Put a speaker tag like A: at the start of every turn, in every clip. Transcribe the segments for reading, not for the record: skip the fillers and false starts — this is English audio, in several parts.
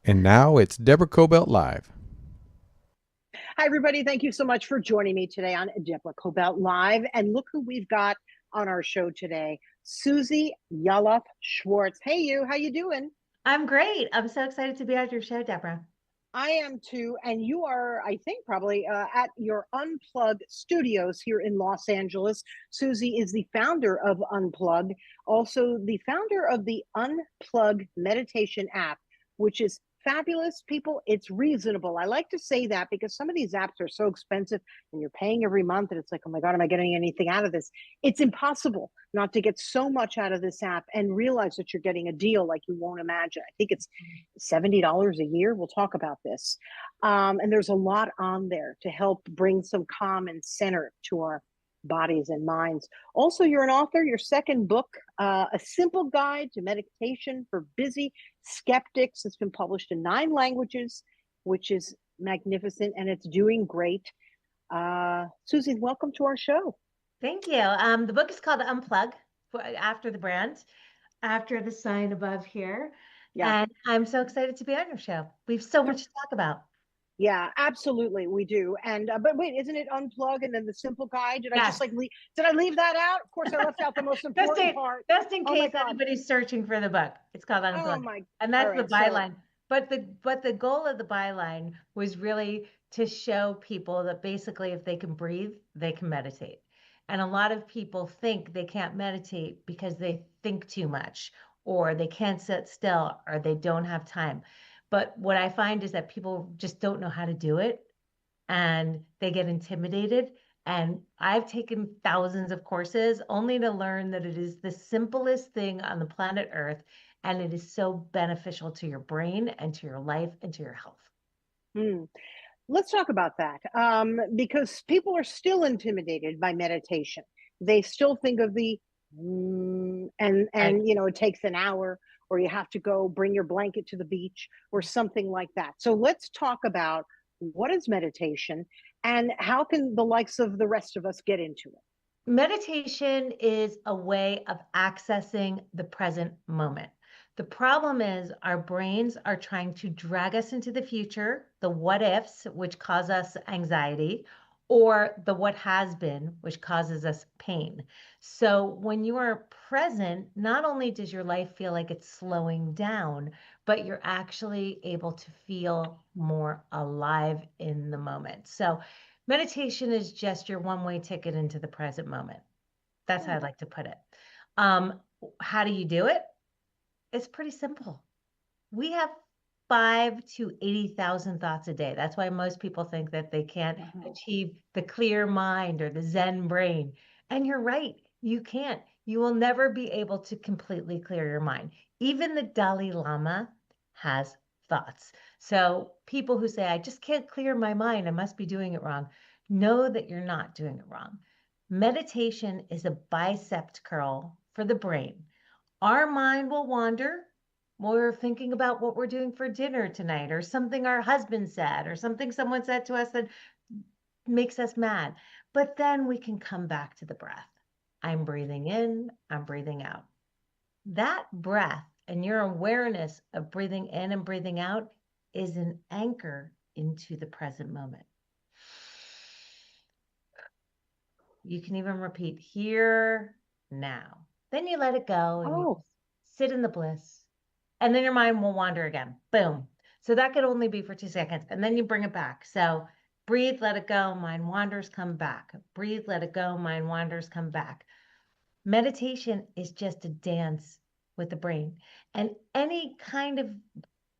A: And now it's Deborah Kobylt Live.
B: Hi, everybody. Thank you so much for joining me today on Deborah Kobylt Live. And look who we've got on our show today, Suze Yalof Schwartz. Hey, you. How you doing?
C: I'm great. I'm so excited to be on your show, Deborah.
B: I am too. And you are, I think, probably at your Unplug studios here in Los Angeles. Suze is the founder of Unplug, also the founder of the Unplug meditation app, which is fabulous. People, it's reasonable. I like to say that because some of these apps are so expensive and you're paying every month and it's like, oh my God, am I getting anything out of this? It's impossible not to get so much out of this app and realize that you're getting a deal like you won't imagine. I think it's $70 a year. We'll talk about this. And there's a lot on there to help bring some calm and center to our bodies and minds. Also, you're an author. Your second book, A Simple Guide to Meditation for Busy Skeptics, has been published in 9 languages, which is magnificent, and it's doing great. Suze, welcome to our show.
C: Thank you. The book is called Unplug, after the brand, after the sign above here.
B: Yeah.
C: And I'm so excited to be on your show. We have so much to talk about.
B: Yeah, absolutely, we do. And but wait, isn't it Unplug and then the simple guide? Did I
C: Yes.
B: just like did I leave that out? Of course, I left out the most important part.
C: Just in
B: Oh my
C: case
B: God.
C: anybody's searching for the book. It's called Unplug.
B: Oh my.
C: And that's
B: All
C: the
B: right,
C: byline. But the goal of the byline was really to show people that basically if they can breathe, they can meditate. And a lot of people think they can't meditate because they think too much, or they can't sit still, or they don't have time. But what I find is that people just don't know how to do it and they get intimidated. And I've taken thousands of courses only to learn that it is the simplest thing on the planet Earth. And it is so beneficial to your brain and to your life and to your health.
B: Let's talk about that because people are still intimidated by meditation. They still think of the
C: Right.
B: and it takes an hour, or you have to go bring your blanket to the beach or something like that. So let's talk about what is meditation and how can the likes of the rest of us get into it.
C: Meditation is a way of accessing the present moment. The problem is our brains are trying to drag us into the future, the what ifs, which cause us anxiety, or the what has been, which causes us pain. So when you are present, not only does your life feel like it's slowing down, but you're actually able to feel more alive in the moment. So meditation is just your one-way ticket into the present moment. That's how I'd like to put it. How do you do it? It's pretty simple. We have 5 to 80,000 thoughts a day. That's why most people think that they can't achieve the clear mind or the Zen brain. And you're right, you can't. You will never be able to completely clear your mind. Even the Dalai Lama has thoughts. So people who say, I just can't clear my mind, I must be doing it wrong, know that you're not doing it wrong. Meditation is a bicep curl for the brain. Our mind will wander. We're thinking about what we're doing for dinner tonight, or something our husband said, or something someone said to us that makes us mad. But then we can come back to the breath. I'm breathing in, I'm breathing out. That breath and your awareness of breathing in and breathing out is an anchor into the present moment. You can even repeat here, now. Then you let it go and you sit in the bliss. And then your mind will wander again. Boom. So that could only be for 2 seconds. And then you bring it back. So breathe, let it go, mind wanders, come back. Breathe, let it go, mind wanders, come back. Meditation is just a dance with the brain. And any kind of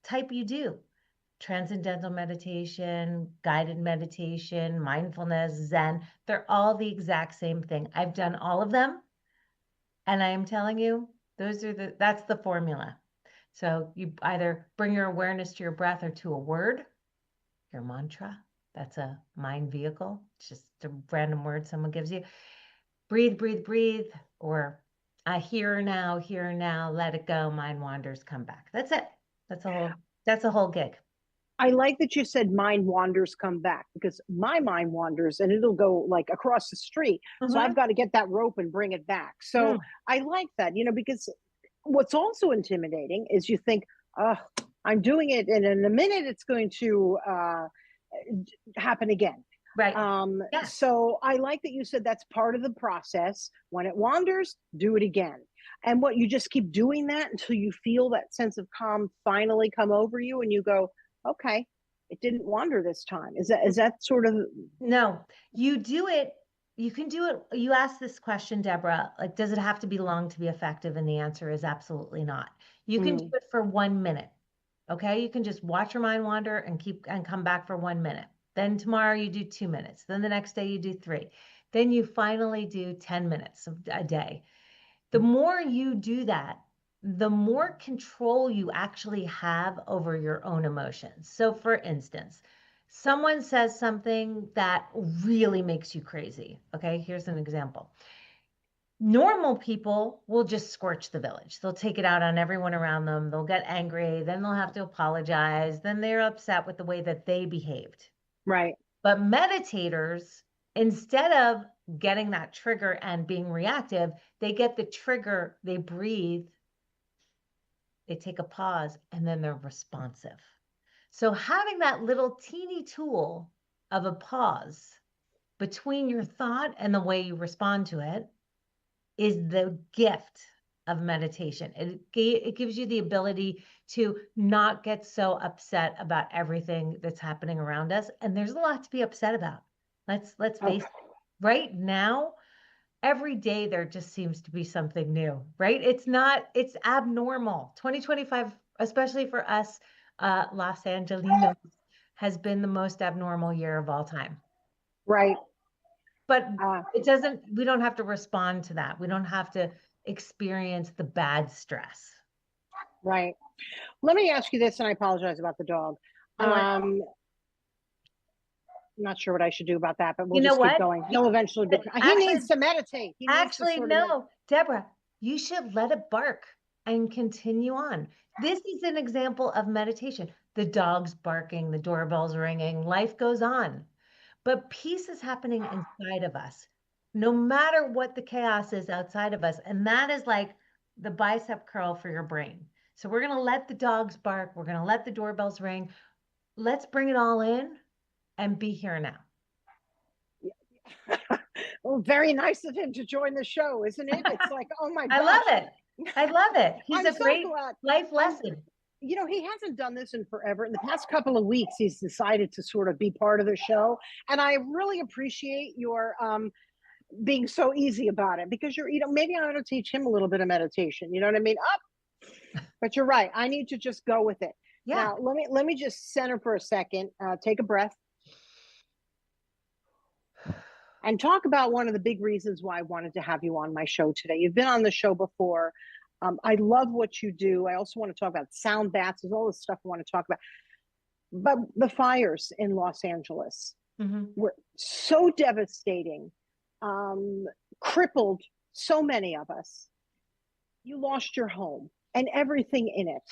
C: type you do, transcendental meditation, guided meditation, mindfulness, Zen, they're all the exact same thing. I've done all of them. And I am telling you, that's the formula. So you either bring your awareness to your breath or to a word, your mantra. That's a mind vehicle. It's just a random word someone gives you. Breathe, breathe, breathe, or here now, let it go, mind wanders, come back. That's it. That's a whole gig.
B: I like that you said mind wanders, come back, because my mind wanders and it'll go like across the street. So I've got to get that rope and bring it back. So I like that, because what's also intimidating is you think, oh, I'm doing it, and in a minute it's going to happen again.
C: Right. Yeah.
B: So I like that you said that's part of the process. When it wanders, do it again. And what, you just keep doing that until you feel that sense of calm finally come over you, and you go, okay, it didn't wander this time. Is that sort of?
C: No, you do it. You can do it. You asked this question, Deborah, like, does it have to be long to be effective? And the answer is absolutely not. You can do it for 1 minute. Okay. You can just watch your mind wander and come back for 1 minute. Then tomorrow you do 2 minutes. Then the next day you do 3. Then you finally do 10 minutes a day. The more you do that, the more control you actually have over your own emotions. So for instance, someone says something that really makes you crazy. Okay, here's an example. Normal people will just scorch the village. They'll take it out on everyone around them. They'll get angry. Then they'll have to apologize. Then they're upset with the way that they behaved.
B: Right.
C: But meditators, instead of getting that trigger and being reactive, they get the trigger, they breathe, they take a pause, and then they're responsive. So having that little teeny tool of a pause between your thought and the way you respond to it is the gift of meditation. It gives you the ability to not get so upset about everything that's happening around us. And there's a lot to be upset about. Let's face it. Right now, every day there just seems to be something new, right? It's abnormal. 2025, especially for us, Los Angelinos, has been the most abnormal year of all time.
B: Right.
C: But we don't have to respond to that. We don't have to experience the bad stress.
B: Right. Let me ask you this, and I apologize about the dog. I'm not sure what I should do about that, but we'll just keep going. He'll eventually be. He needs to meditate.
C: No, Deborah, you should let it bark and continue on. This is an example of meditation. The dog's barking, the doorbell's ringing, life goes on. But peace is happening inside of us, no matter what the chaos is outside of us. And that is like the bicep curl for your brain. So we're going to let the dogs bark. We're going to let the doorbells ring. Let's bring it all in and be here now.
B: Well, very nice of him to join the show, isn't it? It's like, oh my gosh.
C: I love it. I love it. He's a great life lesson.
B: You know, he hasn't done this in forever. In the past couple of weeks, he's decided to sort of be part of the show. And I really appreciate your being so easy about it, because maybe I ought to teach him a little bit of meditation. You know what I mean? But you're right. I need to just go with it. Yeah. Now, let me just center for a second. Take a breath. And talk about one of the big reasons why I wanted to have you on my show today. You've been on the show before. I love what you do. I also want to talk about sound baths. There's all this stuff I want to talk about. But the fires in Los Angeles were so devastating, crippled so many of us. You lost your home and everything in it.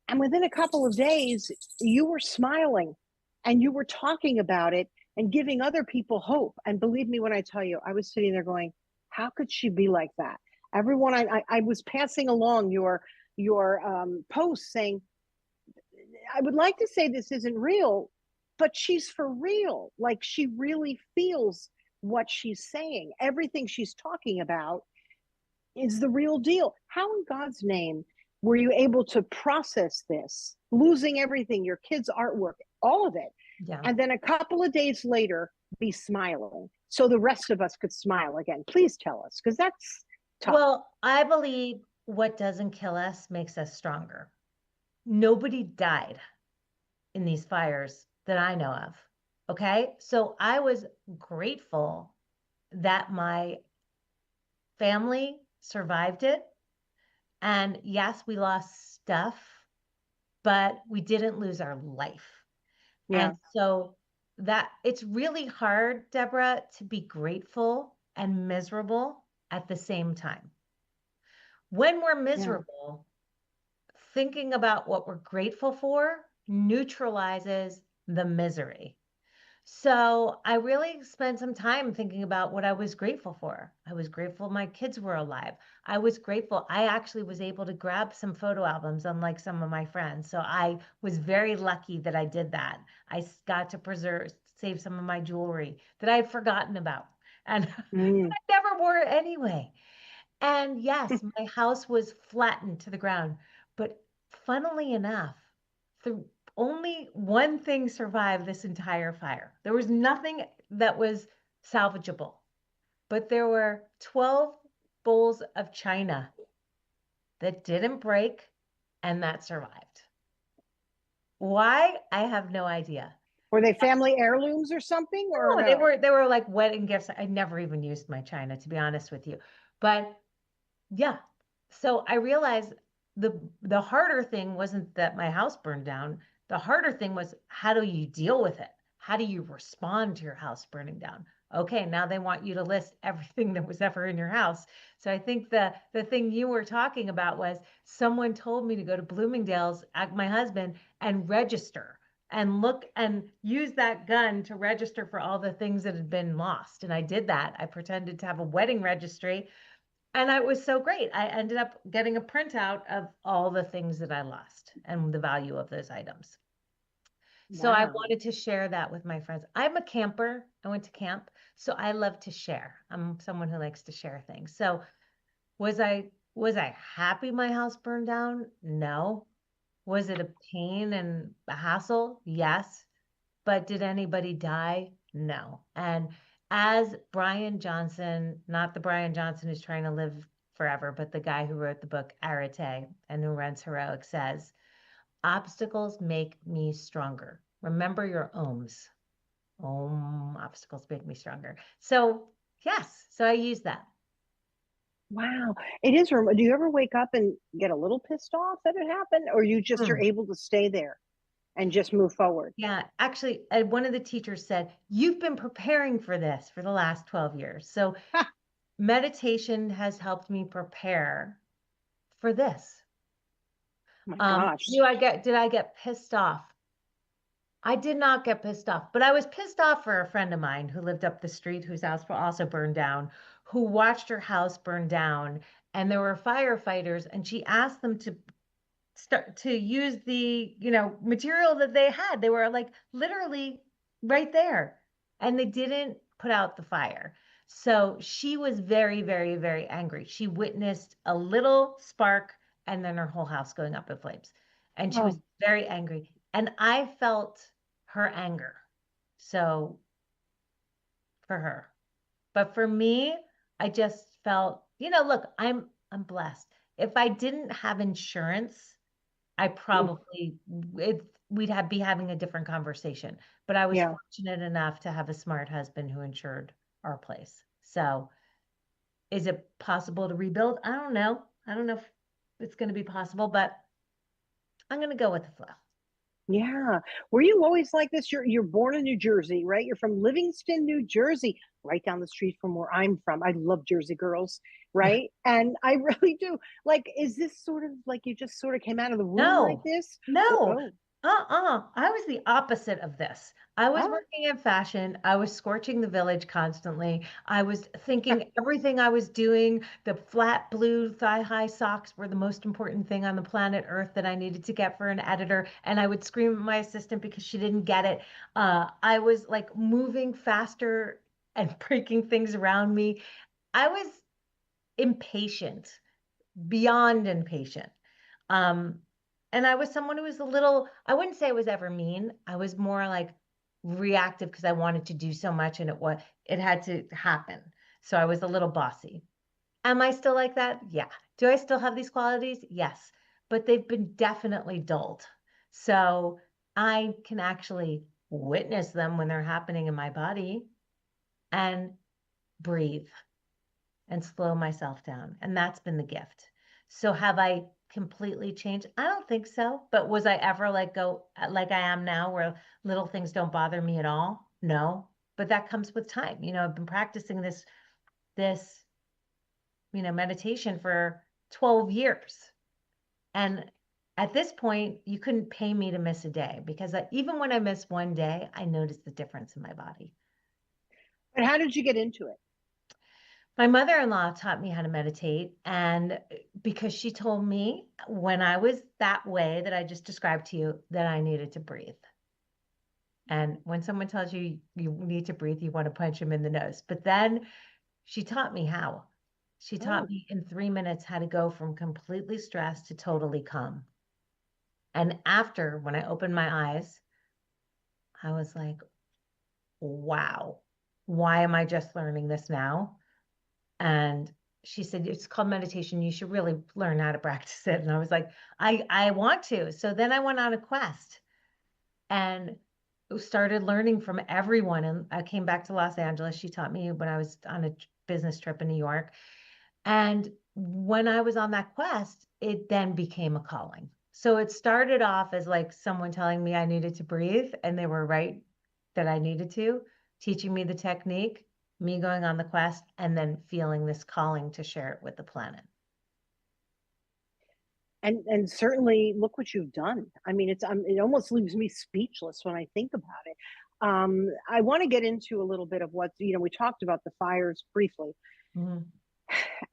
B: And within a couple of days, you were smiling and you were talking about it and giving other people hope. And believe me when I tell you, I was sitting there going, how could she be like that? Everyone, I was passing along your post saying, I would like to say this isn't real, but she's for real. Like, she really feels what she's saying. Everything she's talking about is the real deal. How in God's name were you able to process this, losing everything, your kids' artwork, all of it? Yeah. And then a couple of days later, be smiling so the rest of us could smile again. Please tell us, because that's tough.
C: Well, I believe what doesn't kill us makes us stronger. Nobody died in these fires that I know of. Okay. So I was grateful that my family survived it. And yes, we lost stuff, but we didn't lose our life. Yeah. And so that it's really hard, Deborah, to be grateful and miserable at the same time. When we're miserable, thinking about what we're grateful for neutralizes the misery. So I really spent some time thinking about what I was grateful for. I was grateful my kids were alive. I was grateful I actually was able to grab some photo albums, unlike some of my friends. So I was very lucky that I did that. Got to save some of my jewelry that I had forgotten about. And
B: Mm.
C: I never wore it anyway. And yes, my house was flattened to the ground. But funnily enough, the only one thing survived this entire fire. There was nothing that was salvageable, but there were 12 bowls of china that didn't break and that survived. Why? I have no idea.
B: Were they family heirlooms or something, or
C: No,
B: no?
C: they were like wedding gifts. I never even used my china, to be honest with you. But yeah. So I realized the harder thing wasn't that my house burned down. The harder thing was, how do you deal with it? How do you respond to your house burning down? Okay, now they want you to list everything that was ever in your house. So I think the thing you were talking about was someone told me to go to Bloomingdale's, my husband, and register and look and use that gun to register for all the things that had been lost. And I did that. I pretended to have a wedding registry, and it was so great. I ended up getting a printout of all the things that I lost and the value of those items. So I
B: Wow.
C: wanted to share that with my friends. I'm a camper. I went to camp, so I love to share. I'm someone who likes to share things. So was I happy my house burned down? No. Was it a pain and a hassle? Yes. But did anybody die? No. And as Brian Johnson, not the Brian Johnson who's trying to live forever, but the guy who wrote the book Arete and who runs Heroic, says, obstacles make me stronger. Remember your ohms. Obstacles make me stronger. So yes, so I use that.
B: Wow. It is. Do you ever wake up and get a little pissed off that it happened, or you just are
C: Hmm.
B: able to stay there and just move forward?
C: Yeah, actually, one of the teachers said, you've been preparing for this for the last 12 years. So
B: Ha,
C: meditation has helped me prepare for this.
B: oh my gosh.
C: Did I get pissed off? I did not get pissed off, but I was pissed off for a friend of mine who lived up the street, whose house also burned down, who watched her house burn down, and there were firefighters, and she asked them to start to use the, material that they had. They were like literally right there, and they didn't put out the fire. So she was very, very, very angry. She witnessed a little spark and then her whole house going up in flames. And she was
B: Oh,
C: very angry. And I felt her anger. So for her. But for me, I just felt, look, I'm blessed. If I didn't have insurance, I
B: mm,
C: probably we'd be having a different conversation. But I was
B: yeah.
C: fortunate enough to have a smart husband who insured our place. So is it possible to rebuild? I don't know. I don't know if it's going to be possible, but I'm going to go with the flow.
B: Yeah. Were you always like this? You're born in New Jersey, right? You're from Livingston, New Jersey, right down the street from where I'm from. I love Jersey girls,
C: Yeah.
B: right? And I really do. Like, is this sort of like you just sort of came out of the womb like
C: No,
B: this?
C: no.
B: Oh,
C: I was the opposite of this. I was
B: oh,
C: working in fashion. I was scorching the village constantly. I was thinking everything I was doing, the flat blue thigh-high socks were the most important thing on the planet Earth that I needed to get for an editor. And I would scream at my assistant because she didn't get it. I was like moving faster and breaking things around me. I was impatient, beyond impatient. Um, and I was someone who was a little, I wouldn't say I was ever mean. I was more like reactive because I wanted to do so much and it had to happen. So I was a little bossy. Am I still like that? Yeah. Do I still have these qualities? Yes. But they've been definitely dulled. So I can actually witness them when they're happening in my body and breathe and slow myself down. And that's been the gift. So have I completely changed? I don't think so. But was I ever like I am now where little things don't bother me at all? No. But that comes with time. I've been practicing this, meditation for 12 years. And at this point, you couldn't pay me to miss a day because even when I miss one day, I notice the difference in my body.
B: But how did you get into it?
C: My mother-in-law taught me how to meditate, and because she told me when I was that way that I just described to you that I needed to breathe. And when someone tells you you need to breathe, you want to punch them in the nose. But then she taught me how. She taught me in 3 minutes how to go from completely stressed to totally calm. And after, when I opened my eyes, I was like, wow, why am I just learning this now? And she said, it's called meditation. You should really learn how to practice it. And I was like, I want to. So then I went on a quest and started learning from everyone. And I came back to Los Angeles. She taught me when I was on a business trip in New York. And when I was on that quest, it then became a calling. So it started off as like someone telling me I needed to breathe, and they were right that I needed to, teaching me the technique, me going on the quest, and then feeling this calling to share it with the planet.
B: And certainly look what you've done. I mean, it almost leaves me speechless when I think about it. I want to get into a little bit of what, we talked about the fires briefly. Mm-hmm.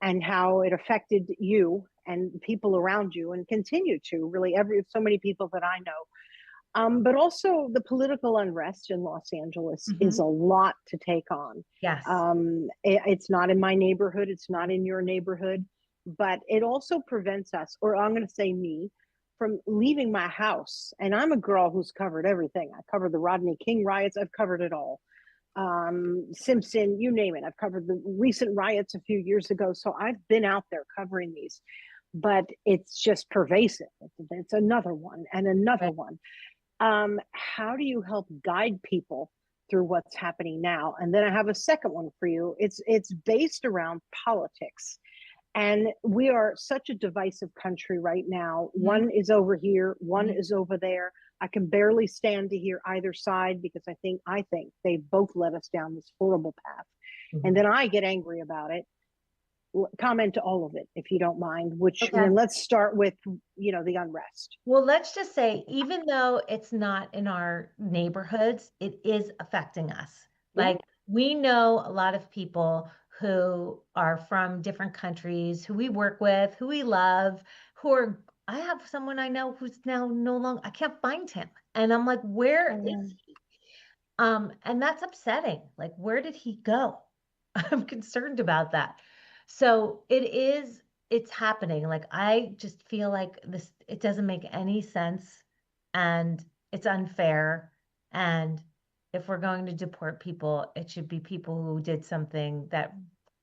B: And how it affected you and people around you, and continue to really so many people that I know. But also the political unrest in Los Angeles is a lot to take on.
C: Yes.
B: It's not in my neighborhood. It's not in your neighborhood, but it also prevents us, or I'm going to say me, from leaving my house. And I'm a girl who's covered everything. I covered the Rodney King riots. I've covered it all. Simpson, you name it. I've covered the recent riots a few years ago. So I've been out there covering these, but it's just pervasive. It's another one and another one. How do you help guide people through what's happening now? And then I have a second one for you. It's based around politics. And we are such a divisive country right now. One is over here, one is over there. I can barely stand to hear either side because I think they both led us down this horrible path. And then I get angry about it. Comment to all of it, if you don't mind, and let's start with, the unrest.
C: Well, let's just say, even though it's not in our neighborhoods, it is affecting us. Like, we know a lot of people who are from different countries, who we work with, who we love, I have someone I know who's now no longer, I can't find him. And I'm like, where is he? And that's upsetting. Like, where did he go? I'm concerned about that. So it's happening. Like, I just feel like it doesn't make any sense, and it's unfair. And if we're going to deport people, it should be people who did something that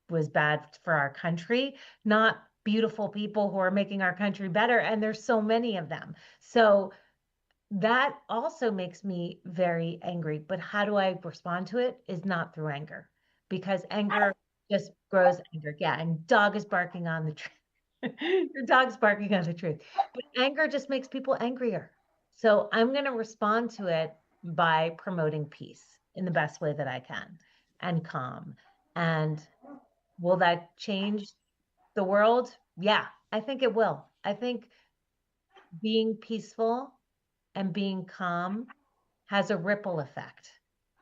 C: was bad for our country, not beautiful people who are making our country better. And there's so many of them. So that also makes me very angry. But how do I respond to it is not through anger, because anger just grows anger. Yeah, and dog is barking on the truth. Your dog's barking on the truth. But anger just makes people angrier. So I'm going to respond to it by promoting peace in the best way that I can, and calm. And will that change the world? Yeah, I think it will. I think being peaceful and being calm has a ripple effect,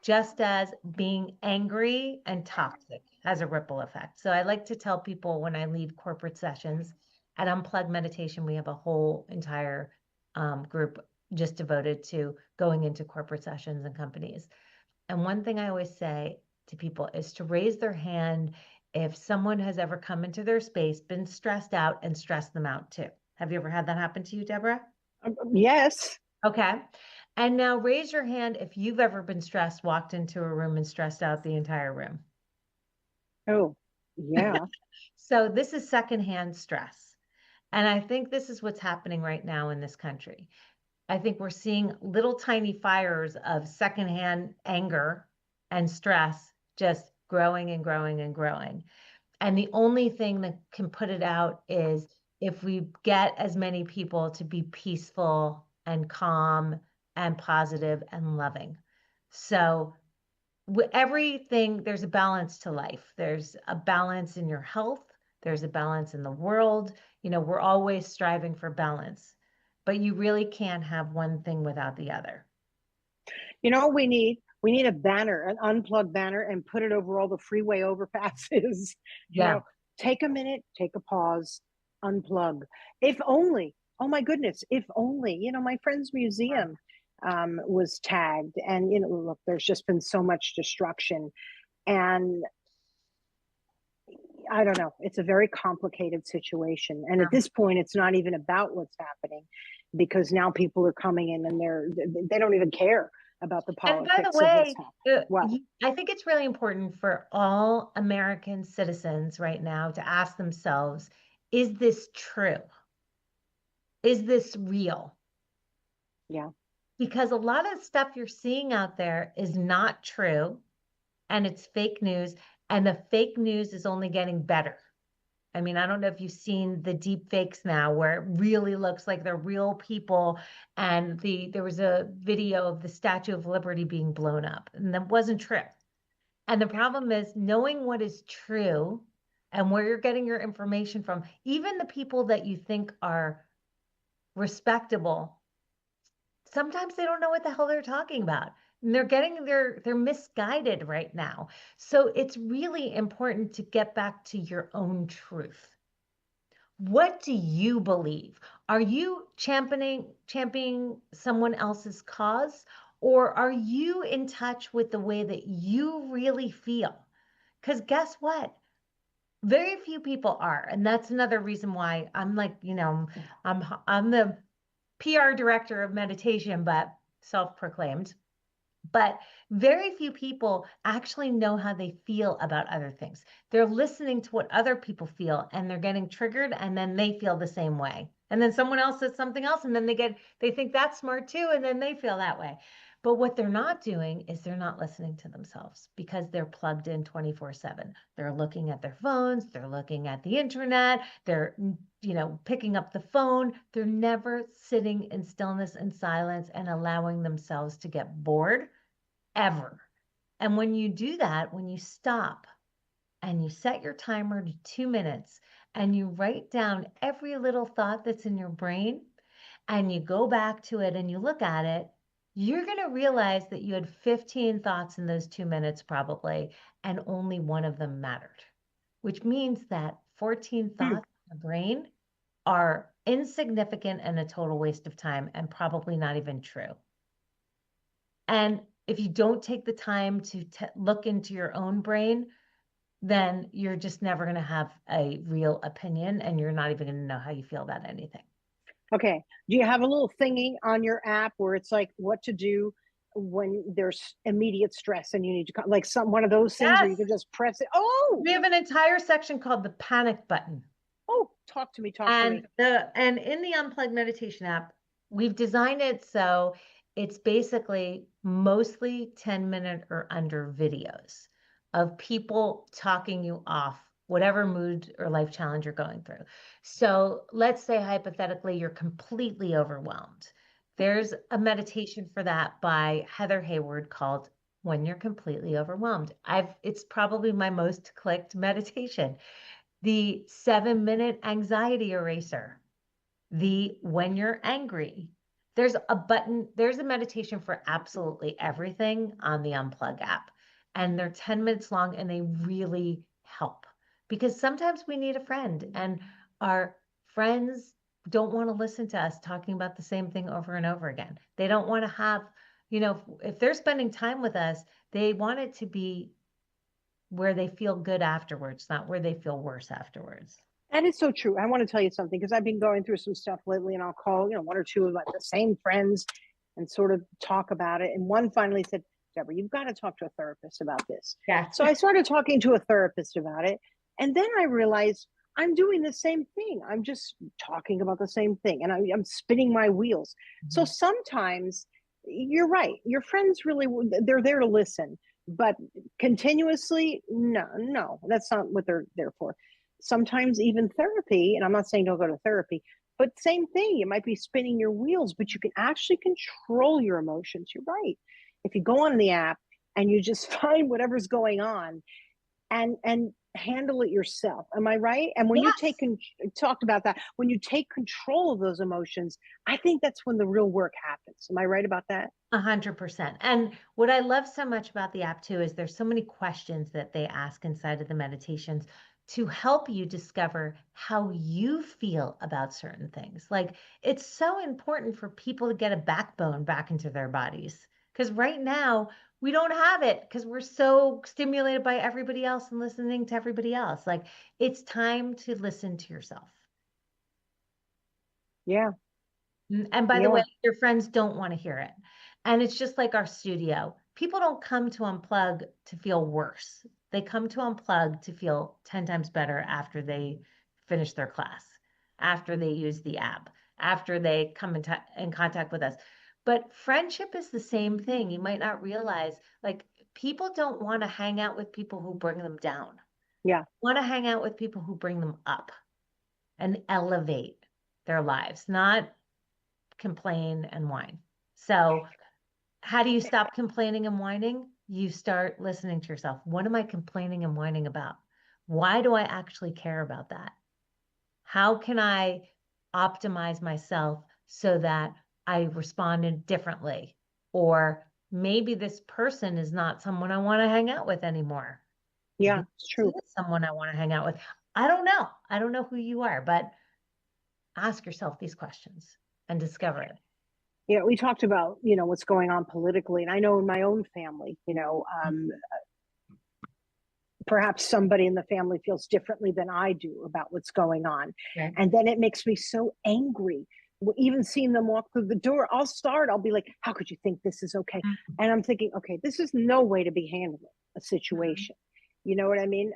C: just as being angry and toxic has a ripple effect. So I like to tell people when I lead corporate sessions at Unplug Meditation, we have a whole entire group just devoted to going into corporate sessions and companies. And one thing I always say to people is to raise their hand if someone has ever come into their space, been stressed out, and stressed them out too. Have you ever had that happen to you, Deborah?
B: Yes.
C: Okay. And now raise your hand if you've ever been stressed, walked into a room and stressed out the entire room.
B: Oh, yeah.
C: So this is secondhand stress. And I think this is what's happening right now in this country. I think we're seeing little tiny fires of secondhand anger and stress just growing and growing and growing. And the only thing that can put it out is if we get as many people to be peaceful and calm and positive and loving. So everything, there's a balance to life. There's a balance in your health. There's a balance in the world. We're always striving for balance. but you really can't have one thing without the other.
B: You know what we need? We need a banner, an unplug banner, and put it over all the freeway overpasses. You
C: Yeah.
B: know, take a minute, take a pause, unplug. If only, oh my goodness, if only, my friend's museum was tagged, and look, there's just been so much destruction, and I don't know. It's a very complicated situation, and at this point, it's not even about what's happening, because now people are coming in and they don't even care about the
C: And
B: politics
C: by the
B: of what's
C: way,
B: happening. What?
C: I think it's really important for all American citizens right now to ask themselves, is this true? Is this real?
B: Yeah.
C: Because a lot of stuff you're seeing out there is not true, and it's fake news, and the fake news is only getting better. I mean, I don't know if you've seen the deep fakes now where it really looks like they're real people. And there was a video of the Statue of Liberty being blown up, and that wasn't true. And the problem is knowing what is true and where you're getting your information from. Even the people that you think are respectable, sometimes they don't know what the hell they're talking about. And they're misguided right now. So it's really important to get back to your own truth. What do you believe? Are you championing someone else's cause, or are you in touch with the way that you really feel? Because guess what? Very few people are, and that's another reason why I'm like, I'm the PR director of meditation, but self-proclaimed. But very few people actually know how they feel about other things. They're listening to what other people feel, and they're getting triggered, and then they feel the same way. And then someone else says something else, and then they think that's smart too, and then they feel that way. But what they're not doing is they're not listening to themselves, because they're plugged in 24/7. They're looking at their phones, they're looking at the internet, they're picking up the phone. They're never sitting in stillness and silence and allowing themselves to get bored, ever. And when you do that, when you stop and you set your timer to 2 minutes and you write down every little thought that's in your brain and you go back to it and you look at it, you're going to realize that you had 15 thoughts in those 2 minutes probably, and only one of them mattered, which means that 14 thoughts in the brain are insignificant and a total waste of time, and probably not even true. And if you don't take the time to look into your own brain, then you're just never going to have a real opinion, and you're not even going to know how you feel about anything.
B: Okay. Do you have a little thingy on your app where it's like what to do when there's immediate stress and you need to like one of those things where you can just press it? Oh,
C: we have an entire section called the panic button.
B: Oh, talk to me.
C: And in the Unplug meditation app, we've designed it so it's basically mostly 10-minute or under videos of people talking you off whatever mood or life challenge you're going through. So let's say hypothetically you're completely overwhelmed. There's a meditation for that by Heather Hayward called When You're Completely Overwhelmed. It's probably my most clicked meditation. The 7-minute anxiety eraser, the when you're angry. There's a meditation for absolutely everything on the Unplug app. And they're 10 minutes long, and they really help, because sometimes we need a friend, and our friends don't want to listen to us talking about the same thing over and over again. They don't want to have, if they're spending time with us, they want it to be where they feel good afterwards, not where they feel worse afterwards.
B: That is so true. I want to tell you something, because I've been going through some stuff lately, and I'll call, one or two of the same friends and sort of talk about it. And one finally said, Deborah, you've got to talk to a therapist about this.
C: Yeah.
B: So I started talking to a therapist about it. And then I realized I'm doing the same thing. I'm just talking about the same thing, and I'm spinning my wheels. Mm-hmm. So sometimes you're right. Your friends really, they're there to listen, but continuously, no, that's not what they're there for. Sometimes even therapy, and I'm not saying don't go to therapy, but same thing. You might be spinning your wheels, but you can actually control your emotions. You're right. If you go on the app and you just find whatever's going on, and handle it yourself. Am I right? And when you
C: Yes.
B: talked about that, when you take control of those emotions, I think that's when the real work happens. Am I right about that?
C: 100%. And what I love so much about the app too is there's so many questions that they ask inside of the meditations to help you discover how you feel about certain things. Like it's so important for people to get a backbone back into their bodies because right now we don't have it because we're so stimulated by everybody else and listening to everybody else. Like it's time to listen to yourself.
B: Yeah.
C: And by the
B: Yeah.
C: way, your friends don't want to hear it. And it's just like our studio. People don't come to Unplug to feel worse. They come to Unplug to feel 10 times better after they finish their class, after they use the app, after they come in contact with us. But friendship is the same thing. You might not realize, like, people don't want to hang out with people who bring them down.
B: Yeah.
C: Want to hang out with people who bring them up and elevate their lives, not complain and whine. So, how do you stop complaining and whining? You start listening to yourself. What am I complaining and whining about? Why do I actually care about that? How can I optimize myself so that I responded differently? Or maybe this person is not someone I want to hang out with anymore.
B: Yeah,
C: This
B: it's true.
C: is someone I want to hang out with. I don't know. I don't know who you are, but ask yourself these questions and discover it.
B: Yeah, we talked about, what's going on politically. And I know in my own family, perhaps somebody in the family feels differently than I do about what's going on.
C: Okay.
B: And then it makes me so angry. Even seeing them walk through the door, I'll be like, how could you think this is okay?
C: Mhm.
B: And I'm thinking, okay, this is no way to be handling a
C: Mhm.
B: situation. You know what I mean?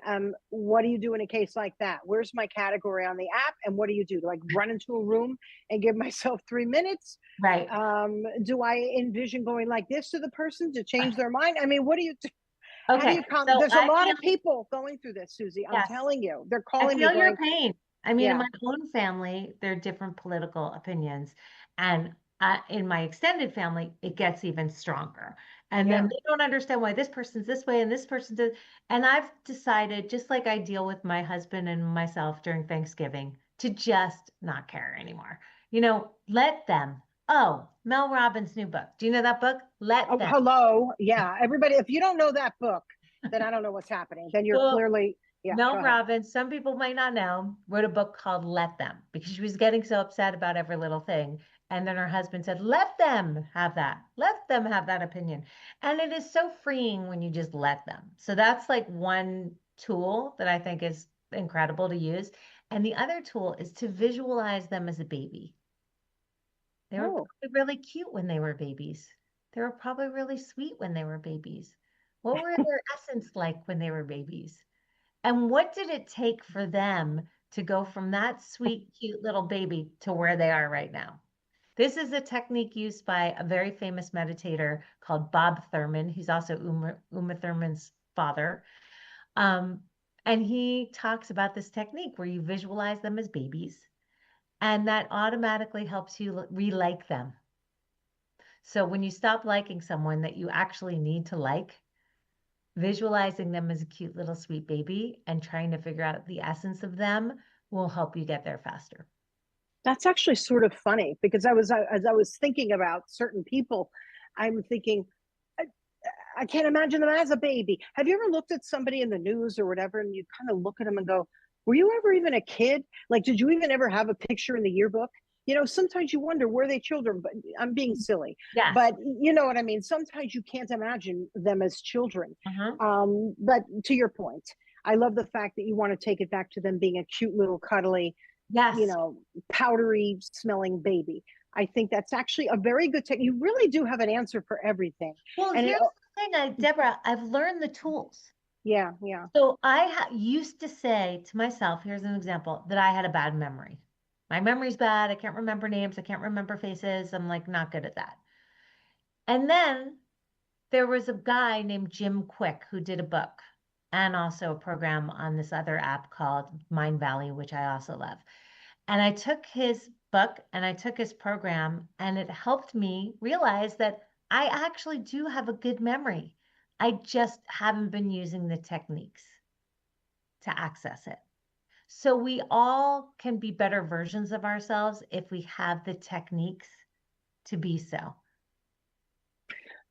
B: What do you do in a case like that? Where's my category on the app? And what do you do? Do I run into a room and give myself 3 minutes?
C: Right.
B: Do I envision going like this to the person to change their mind? I mean, what do you do? How do
C: Okay.
B: you come?
C: So
B: There's a
C: I
B: lot
C: feel,
B: of people going through this, Suze. I'm
C: yes,
B: telling you, they're
C: I
B: calling me
C: feel your
B: going,
C: pain. I mean, in
B: yeah,
C: my own family, there are different political opinions. And in my extended family, it gets even stronger. And then
B: yeah,
C: they don't understand why this person's this way and this person does. And I've decided, just like I deal with my husband and myself during Thanksgiving, to just not care anymore. Let them. Oh, Mel Robbins' new book. Do you know that book? Let
B: oh,
C: them.
B: hello, yeah. Everybody, if you don't know that book, then I don't know what's happening. Then you're
C: Well,
B: clearly, yeah. Go
C: Mel
B: ahead.
C: Robbins, some people might not know, wrote a book called Let Them because she was getting so upset about every little thing. And then her husband said, Let them have that. Let them have that opinion. And it is so freeing when you just let them. So that's like one tool that I think is incredible to use. And the other tool is to visualize them as a baby. They were
B: Oh,
C: probably really cute when they were babies. They were probably really sweet when they were babies. What were their essence like when they were babies? And what did it take for them to go from that sweet, cute little baby to where they are right now? This is a technique used by a very famous meditator called Bob Thurman. He's also Uma Thurman's father. Um, and he talks about this technique where you visualize them as babies, and that automatically helps you re-like them. So when you stop liking someone that you actually need to like, visualizing them as a cute little sweet baby and trying to figure out the essence of them will help you get there faster.
B: that's actually sort of funny because as I was thinking about certain people, I'm thinking, I, I can't imagine them as a baby. Have you ever looked at somebody in the news or whatever, and you kind of look at them and go, "Were you ever even a kid? Like, did you even ever have a picture in the yearbook?" Sometimes you wonder, were they children? But I'm being silly.
C: Yes.
B: But you know what I mean? Sometimes you can't imagine them as children.
C: Uh-huh.
B: But to your point, I love the fact that you want to take it back to them being a cute little cuddly, you
C: Yes.
B: know, powdery smelling baby. I think that's actually a very good technique. You really do have an answer for everything.
C: Well,
B: And
C: here's the thing, Deborah, I've learned the tools.
B: yeah, yeah.
C: So I used to say to myself, here's an example, that I had a bad memory. My memory's bad. I can't remember names. I can't remember faces. I'm like not good at that. And then there was a guy named Jim Quick who did a book and also a program on this other app called Mind Valley, which I also love. And I took his book and I took his program, and it helped me realize that I actually do have a good memory. I just haven't been using the techniques to access it. So we all can be better versions of ourselves if we have the techniques to be so.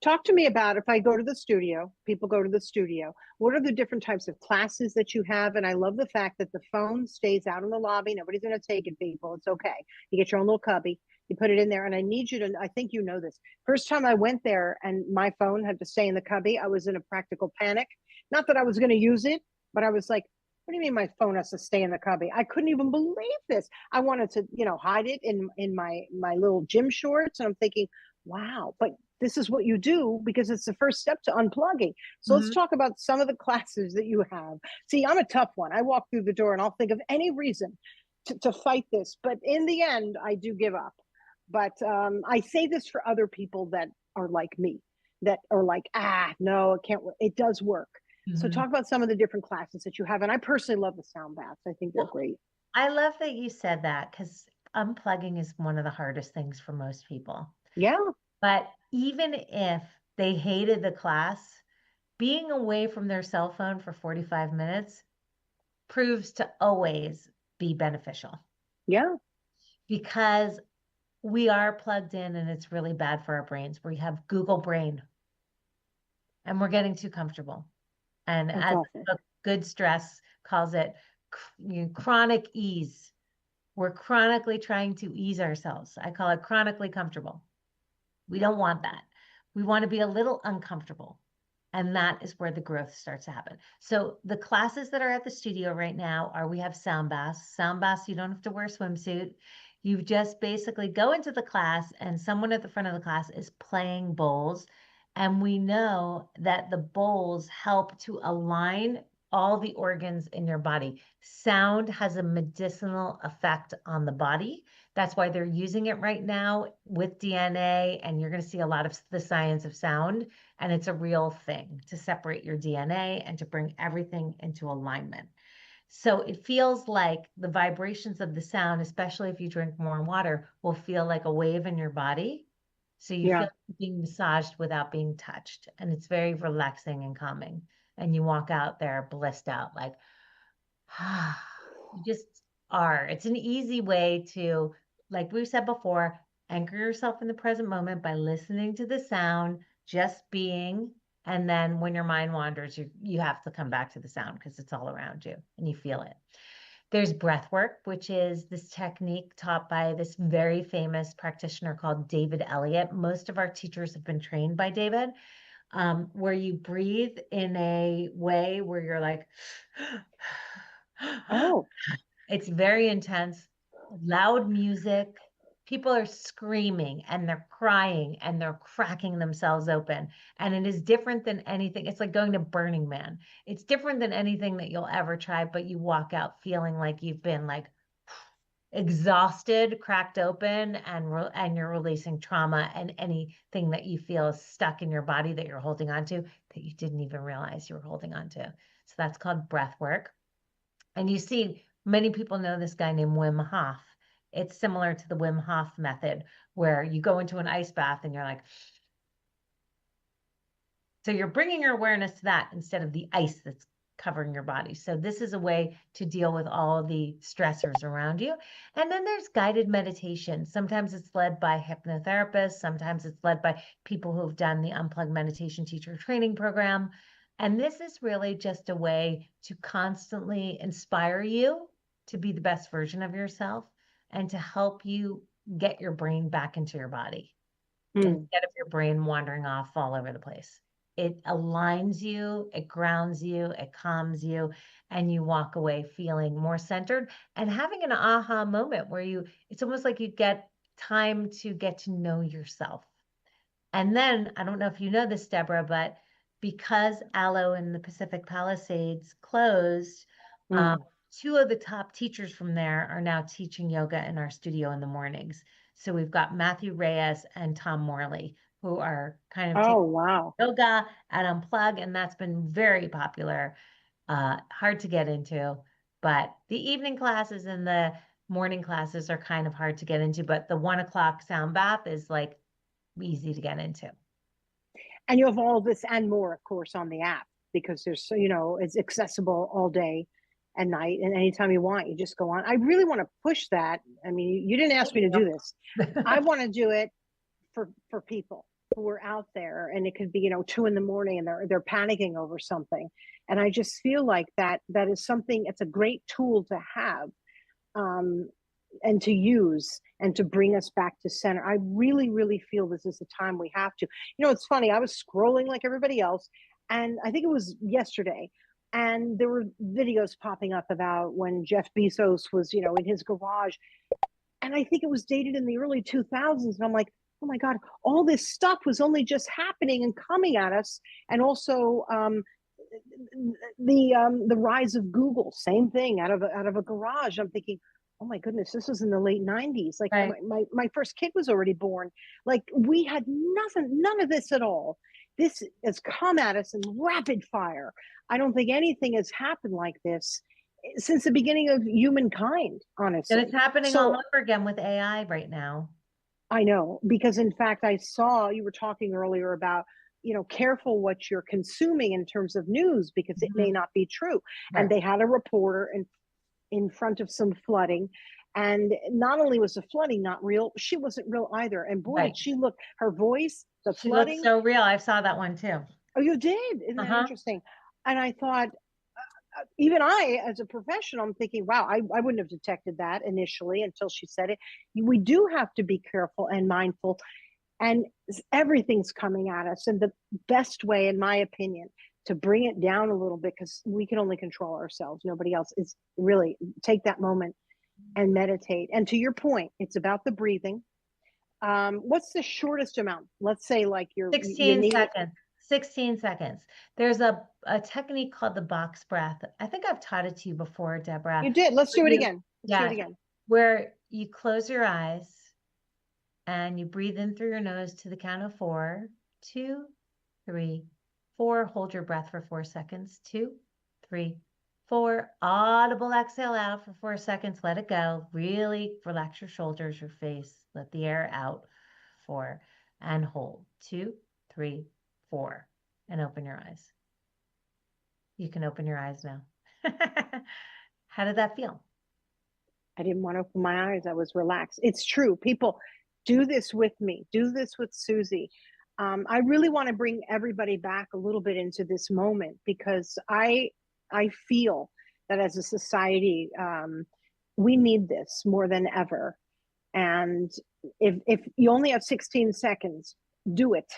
B: Talk to me about, if I go to the studio, people go to the studio, what are the different types of classes that you have? And I love the fact that the phone stays out in the lobby. Nobody's going to take it, people. It's okay. You get your own little cubby, you put it in there. And I need you to, I think you know this. First time I went there and my phone had to stay in the cubby, I was in a practical panic. Not that I was going to use it, but I was like, what do you mean my phone has to stay in the cubby? I couldn't even believe this. I wanted to, hide it in my little gym shorts. And I'm thinking, wow, but this is what you do because it's the first step to unplugging. So let's talk about some of the classes that you have. See, I'm a tough one. I walk through the door and I'll think of any reason to fight this. But in the end, I do give up. But I say this for other people that are like me, that are like, no, it can't work. It does work. So talk about some of the different classes that you have. And I personally love the sound baths. I think they're great.
C: I love that you said that because unplugging is one of the hardest things for most people.
B: Yeah.
C: But even if they hated the class, being away from their cell phone for 45 minutes proves to always be beneficial.
B: Yeah.
C: Because we are plugged in and it's really bad for our brains. We have Google Brain and we're getting too comfortable. And
B: That's
C: as
B: awesome.
C: Good Stress calls it, chronic ease. We're chronically trying to ease ourselves. I call it chronically comfortable. We don't want that. We want to be a little uncomfortable. And that is where the growth starts to happen. So the classes that are at the studio right now are, we have sound baths. Sound baths, you don't have to wear a swimsuit. You just basically go into the class and someone at the front of the class is playing bowls. And we know that the bowls help to align all the organs in your body. Sound has a medicinal effect on the body. That's why they're using it right now with DNA, and you're going to see a lot of the science of sound, and it's a real thing to separate your DNA and to bring everything into alignment. So it feels like the vibrations of the sound, especially if you drink more water, will feel like a wave in your body. So you feel being massaged without being touched, and it's very relaxing and calming. And you walk out there blissed out, like, you just are. It's an easy way to, like we said before, anchor yourself in the present moment by listening to the sound, just being. And then when your mind wanders, you have to come back to the sound because it's all around you and you feel it. There's breath work, which is this technique taught by this very famous practitioner called David Elliott. Most of our teachers have been trained by David, where you breathe in a way where you're like,
B: oh,
C: it's very intense, loud music. People are screaming and they're crying and they're cracking themselves open. And it is different than anything. It's like going to Burning Man. It's different than anything that you'll ever try, but you walk out feeling like you've been like exhausted, cracked open, and you're releasing trauma and anything that you feel is stuck in your body that you're holding on to that you didn't even realize you were holding on to. So that's called breath work. And you see, many people know this guy named Wim Hof. It's similar to the Wim Hof method, where you go into an ice bath and you're like, so you're bringing your awareness to that instead of the ice that's covering your body. So this is a way to deal with all of the stressors around you. And then there's guided meditation. Sometimes it's led by hypnotherapists. Sometimes it's led by people who've done the Unplug Meditation Teacher Training Program. And this is really just a way to constantly inspire you to be the best version of yourself and to help you get your brain back into your body instead of your brain wandering off all over the place. It aligns you, it grounds you, it calms you, and you walk away feeling more centered and having an aha moment where it's almost like you get time to get to know yourself. And then, I don't know if you know this, Deborah, but because Aloe in the Pacific Palisades closed, two of the top teachers from there are now teaching yoga in our studio in the mornings. So we've got Matthew Reyes and Tom Morley, who are kind of teaching yoga at Unplug, and that's been very popular. Hard to get into, but the evening classes and the morning classes are kind of hard to get into, but the 1 o'clock sound bath is like easy to get into.
B: And you have all this and more, of course, on the app because there's, it's accessible all day. at night, and anytime you want, you just go on. I really want to push that. I mean, you didn't ask me to do this. I want to do it for people who are out there, and it could be 2 in the morning and they're panicking over something, and I just feel like that is something. It's a great tool to have, and to use, and to bring us back to center. I really, really feel this is the time we have to. It's funny, I was scrolling like everybody else, and I think it was yesterday, and there were videos popping up about when Jeff Bezos was in his garage, and I think it was dated in the early 2000s, and I'm like, oh my God, all this stuff was only just happening and coming at us. And also the rise of Google, same thing, out of a garage. I'm thinking, oh my goodness, this was in the late 90s. Like,
C: Right.
B: my first kid was already born. Like, we had none of this at all. This has come at us in rapid fire. I don't think anything has happened like this since the beginning of humankind, honestly.
C: And it's happening
B: So,
C: all over again with AI right now.
B: I know, because in fact, I saw you were talking earlier about, careful what you're consuming in terms of news, because it may not be true.
C: Right.
B: And they had a reporter in front of some flooding. And not only was the flooding not real, she wasn't real either. And boy,
C: Right.
B: did she look, her voice, the
C: She
B: flooding.
C: looks so real. I saw that one too.
B: Oh, you did? Isn't that interesting? And I thought, even I, as a professional, I'm thinking, wow, I wouldn't have detected that initially until she said it. We do have to be careful and mindful, and everything's coming at us. And the best way, in my opinion, to bring it down a little bit, because we can only control ourselves, nobody else, is really take that moment and meditate. And to your point, it's about the breathing. What's the shortest amount? Let's say like
C: 16 seconds. 16 seconds. There's a technique called the box breath. I think I've taught it to you before, Deborah.
B: You did. Let's do it again. Let's do it again.
C: Where you close your eyes and you breathe in through your nose to the count of 4, 2, 3, 4. Hold your breath for 4 seconds. 2, 3, 4. Audible exhale out for 4 seconds. Let it go. Really relax your shoulders, your face. Let the air out. 4. And hold. 2, 3, 4. And open your eyes. You can open your eyes now. How did that feel?
B: I didn't want to open my eyes. I was relaxed. It's true. People, do this with me. Do this with Suze. I really want to bring everybody back a little bit into this moment, because I feel that as a society, we need this more than ever. And if you only have 16 seconds, do it,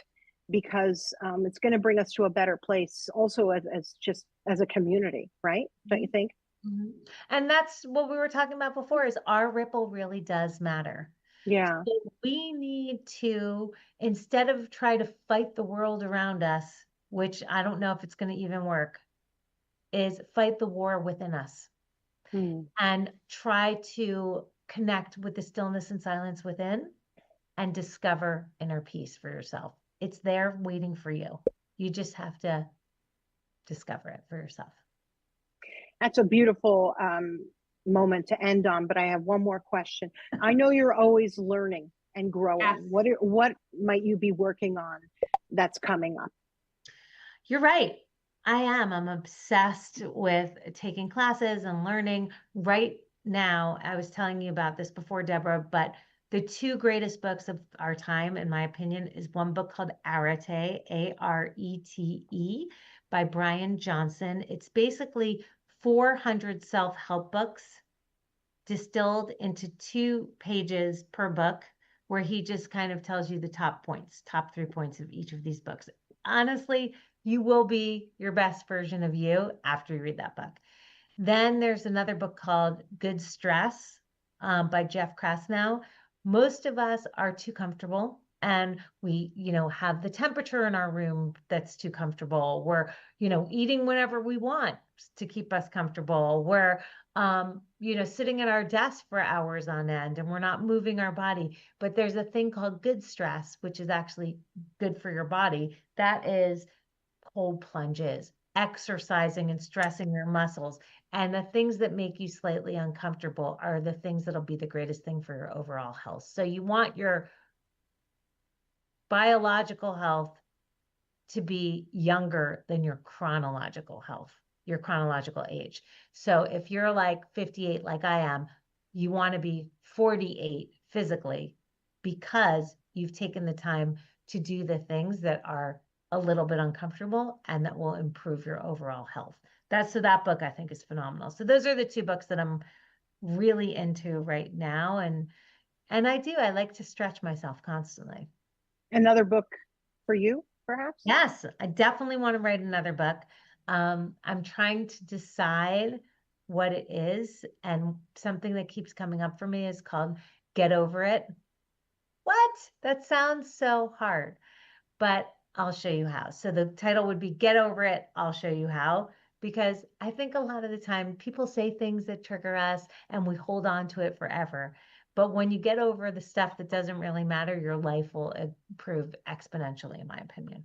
B: because it's going to bring us to a better place also as a community, right? Don't you think?
C: Mm-hmm. And that's what we were talking about before, is our ripple really does matter.
B: Yeah.
C: So we need to, instead of try to fight the world around us, which I don't know if it's going to even work, is fight the war within us and try to connect with the stillness and silence within and discover inner peace for yourself. It's there waiting for you. You just have to discover it for yourself.
B: That's a beautiful moment to end on, but I have one more question. I know you're always learning and growing. Yes. What might you be working on that's coming up?
C: You're right. I am. I'm obsessed with taking classes and learning. Right now, I was telling you about this before, Deborah, but the 2 greatest books of our time, in my opinion, is one book called Arete, Arete, by Brian Johnson. It's basically 400 self-help books distilled into 2 pages per book, where he just kind of tells you the top 3 points of each of these books. Honestly, you will be your best version of you after you read that book. Then there's another book called Good Stress by Jeff Krasnow. Most of us are too comfortable, and we, have the temperature in our room that's too comfortable. We're, eating whenever we want to keep us comfortable. We're, sitting at our desk for hours on end, and we're not moving our body. But there's a thing called good stress, which is actually good for your body. That is cold plunges, exercising and stressing your muscles. And the things that make you slightly uncomfortable are the things that'll be the greatest thing for your overall health. So you want your biological health to be younger than your chronological health. your chronological age. So if you're like 58, like I am, you want to be 48 physically because you've taken the time to do the things that are a little bit uncomfortable and that will improve your overall health. So that book I think is phenomenal. So those are the two books that I'm really into right now. And I like to stretch myself constantly.
B: Another book for you, perhaps?
C: Yes, I definitely want to write another book. I'm trying to decide what it is, and something that keeps coming up for me is called Get Over It. What? That sounds so hard, but I'll show you how. So the title would be Get Over It, I'll Show You How, because I think a lot of the time people say things that trigger us and we hold on to it forever. But when you get over the stuff that doesn't really matter, your life will improve exponentially, in my opinion.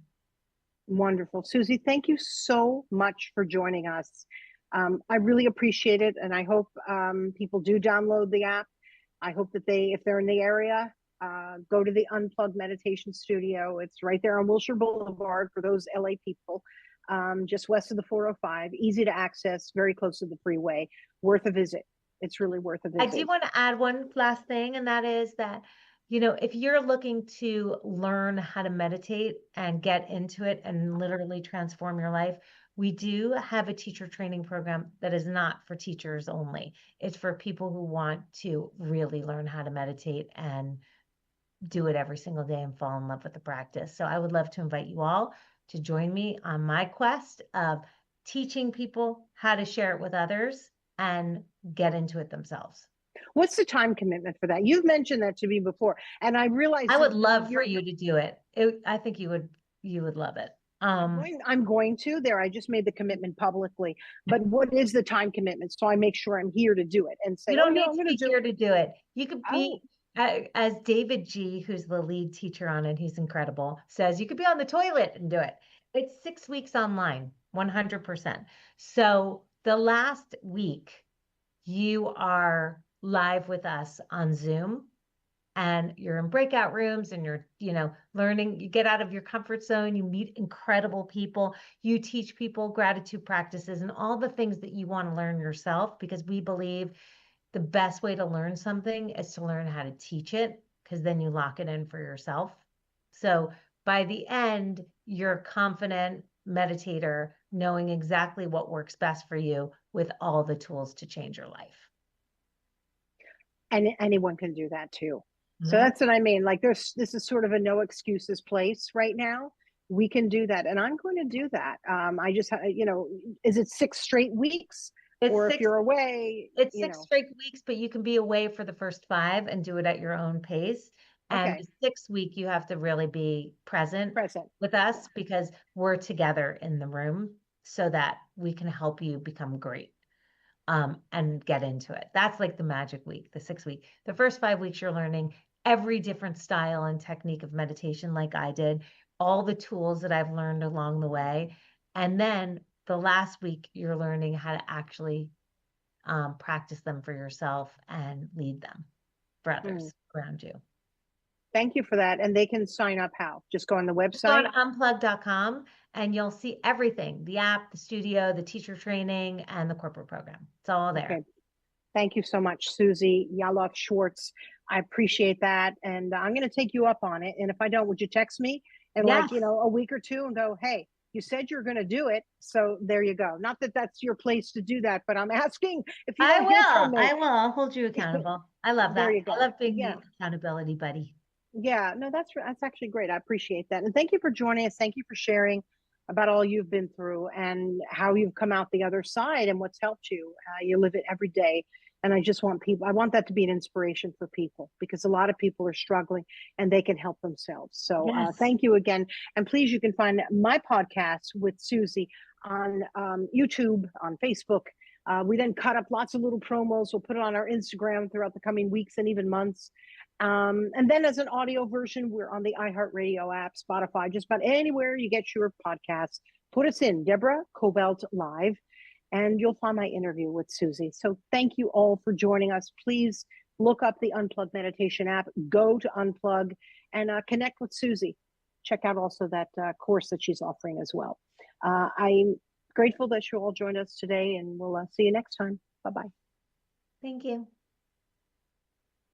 B: Wonderful. Suze, thank you so much for joining us. I really appreciate it. And I hope people do download the app. I hope that if they're in the area, go to the Unplug Meditation Studio. It's right there on Wilshire Boulevard for those LA people, just west of the 405. Easy to access, very close to the freeway. Worth a visit. It's really worth a visit.
C: I do want to add one last thing, and that is that, if you're looking to learn how to meditate and get into it and literally transform your life, we do have a teacher training program that is not for teachers only. It's for people who want to really learn how to meditate and do it every single day and fall in love with the practice. So I would love to invite you all to join me on my quest of teaching people how to share it with others and get into it themselves.
B: What's the time commitment for that? You've mentioned that to me before, and I realize
C: I would love for you to do it. I think you would love it.
B: I'm going to there. I just made the commitment publicly, but what is the time commitment? So I make sure I'm here to do it and say,
C: you don't
B: I'm
C: need to
B: going
C: be
B: to do
C: here to do it. You could be,
B: Oh.
C: as David G., who's the lead teacher on it, he's incredible, says you could be on the toilet and do it. It's 6 weeks online, 100%. So the last week, you are live with us on Zoom, and you're in breakout rooms and you're, learning, you get out of your comfort zone, you meet incredible people, you teach people gratitude practices and all the things that you want to learn yourself, because we believe the best way to learn something is to learn how to teach it, because then you lock it in for yourself. So by the end, you're a confident meditator knowing exactly what works best for you with all the tools to change your life.
B: And anyone can do that too. So that's what I mean. Like this is sort of a no excuses place right now. We can do that. And I'm going to do that. I just, is it 6 straight weeks? If you're away,
C: it's 6 straight weeks, but you can be away for the first 5 and do it at your own pace. And the 6th week, you have to really be present with us, because we're together in the room so that we can help you become great. And get into it. That's like the magic week, the 6th week. The first 5 weeks, you're learning every different style and technique of meditation, like I did, all the tools that I've learned along the way. And then the last week, you're learning how to actually practice them for yourself and lead them for others around you.
B: Thank you for that. And they can sign up how? Just go on the website?
C: Go on unplug.com and you'll see everything, the app, the studio, the teacher training, and the corporate program. It's all there.
B: Okay. Thank you so much, Suze Yalof Schwartz. I appreciate that. And I'm going to take you up on it. And if I don't, would you text me in a week or two and go, hey, you said you're going to do it. So there you go. Not that that's your place to do that, but I'm asking if you don't hear from me.
C: I will. I'll hold you accountable. I love that.
B: There you go.
C: I love being the accountability buddy.
B: Yeah, no, that's actually great. I appreciate that. And thank you for joining us. Thank you for sharing about all you've been through and how you've come out the other side and what's helped you. You live it every day. And I just want that to be an inspiration for people, because a lot of people are struggling and they can help themselves. So thank you again. And please, you can find my podcast with Suze on YouTube, on Facebook. We then cut up lots of little promos. We'll put it on our Instagram throughout the coming weeks and even months. And then as an audio version, we're on the iHeartRadio app, Spotify, just about anywhere you get your podcasts. Put us in, Deborah Kobylt Live, and you'll find my interview with Suze. So thank you all for joining us. Please look up the Unplug Meditation app, go to Unplug, and connect with Suze. Check out also that course that she's offering as well. I Grateful that you all joined us today, and we'll see you next time. Bye-bye.
C: Thank you.